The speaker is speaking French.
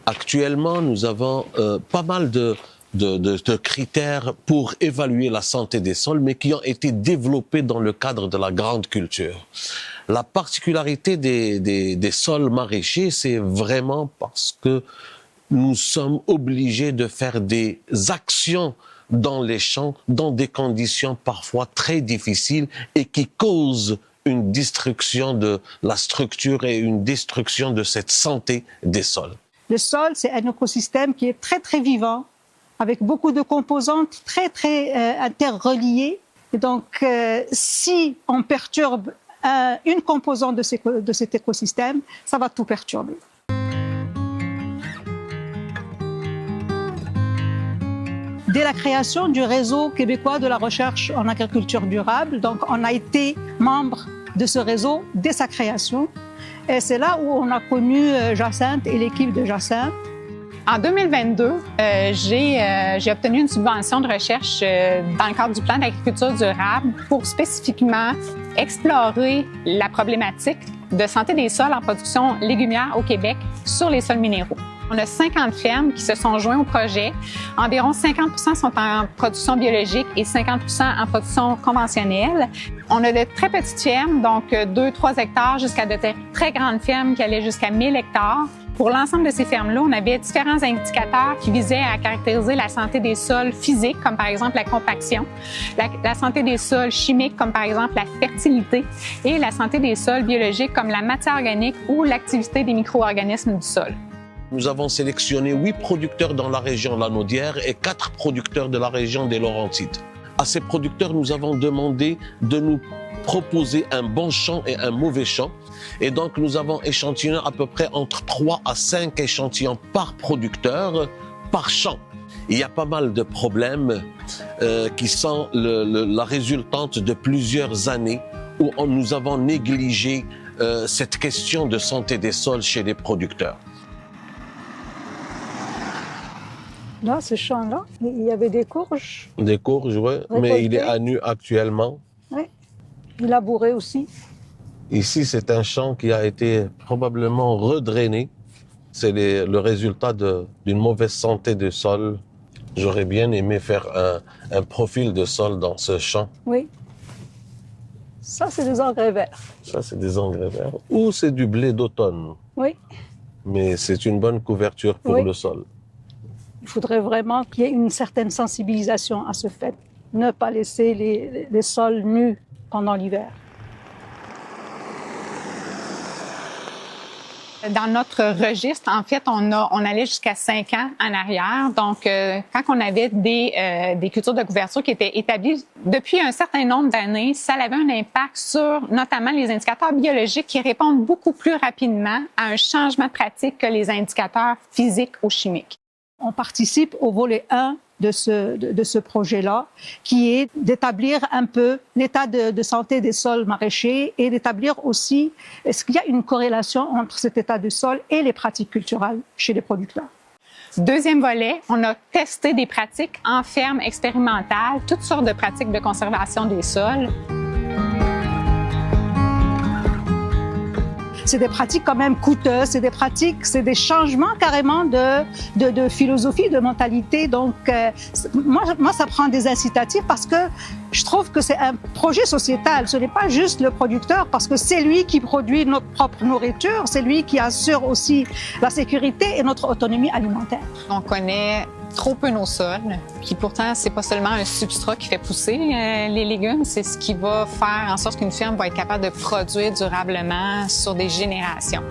Actuellement, nous avons pas mal de critères pour évaluer la santé des sols, mais qui ont été développés dans le cadre de la grande culture. La particularité des sols maraîchers, c'est vraiment parce que nous sommes obligés de faire des actions dans les champs, dans des conditions parfois très difficiles et qui causent une destruction de la structure et une destruction de cette santé des sols. Le sol, c'est un écosystème qui est très, très vivant, avec beaucoup de composantes très, très interreliées. Et donc, si on perturbe une composante de cet écosystème, ça va tout perturber. Dès la création du réseau québécois de la recherche en agriculture durable, donc on a été membre de ce réseau dès sa création. Et c'est là où on a connu Jacinthe et l'équipe de Jacinthe. En 2022, j'ai obtenu une subvention de recherche dans le cadre du plan d'agriculture durable pour spécifiquement explorer la problématique de santé des sols en production légumière au Québec sur les sols minéraux. On a 50 fermes qui se sont joints au projet. Environ 50% sont en production biologique et 50% en production conventionnelle. On a de très petites fermes, donc 2-3 hectares, jusqu'à de très grandes fermes qui allaient jusqu'à 1000 hectares. Pour l'ensemble de ces fermes-là, on avait différents indicateurs qui visaient à caractériser la santé des sols physiques, comme par exemple la compaction, la santé des sols chimiques, comme par exemple la fertilité, et la santé des sols biologiques, comme la matière organique ou l'activité des micro-organismes du sol. Nous avons sélectionné 8 producteurs dans la région Lanaudière et 4 producteurs de la région des Laurentides. À ces producteurs, nous avons demandé de nous proposer un bon champ et un mauvais champ. Et donc, nous avons échantillonné à peu près entre 3 à 5 échantillons par producteur, par champ. Il y a pas mal de problèmes qui sont la résultante de plusieurs années où nous avons négligé cette question de santé des sols chez les producteurs. Là, ce champ-là, il y avait des courges. Des courges, oui, mais il est à nu actuellement. Oui, il labourait aussi. Ici, c'est un champ qui a été probablement redrainé. C'est le résultat d'une mauvaise santé du sol. J'aurais bien aimé faire un profil de sol dans ce champ. Oui. Ça, c'est des engrais verts. Ça, c'est des engrais verts. Ou c'est du blé d'automne. Oui. Mais c'est une bonne couverture pour le sol. Il faudrait vraiment qu'il y ait une certaine sensibilisation à ce fait. Ne pas laisser les sols nus pendant l'hiver. Dans notre registre, en fait, on allait jusqu'à 5 ans en arrière. Donc, quand on avait des cultures de couverture qui étaient établies depuis un certain nombre d'années, ça avait un impact sur notamment les indicateurs biologiques qui répondent beaucoup plus rapidement à un changement de pratique que les indicateurs physiques ou chimiques. On participe au volet 1 de ce projet-là, qui est d'établir un peu l'état de santé des sols maraîchers et d'établir aussi est-ce qu'il y a une corrélation entre cet état du sol et les pratiques culturelles chez les producteurs. Deuxième volet, on a testé des pratiques en ferme expérimentale, toutes sortes de pratiques de conservation des sols. C'est des pratiques quand même coûteuses, c'est des changements carrément de philosophie, de mentalité. Donc, moi, ça prend des incitatifs parce que je trouve que c'est un projet sociétal. Ce n'est pas juste le producteur parce que c'est lui qui produit notre propre nourriture, c'est lui qui assure aussi la sécurité et notre autonomie alimentaire. On connaît trop peu nos sols, puis pourtant, c'est pas seulement un substrat qui fait pousser les légumes, c'est ce qui va faire en sorte qu'une ferme va être capable de produire durablement sur des générations.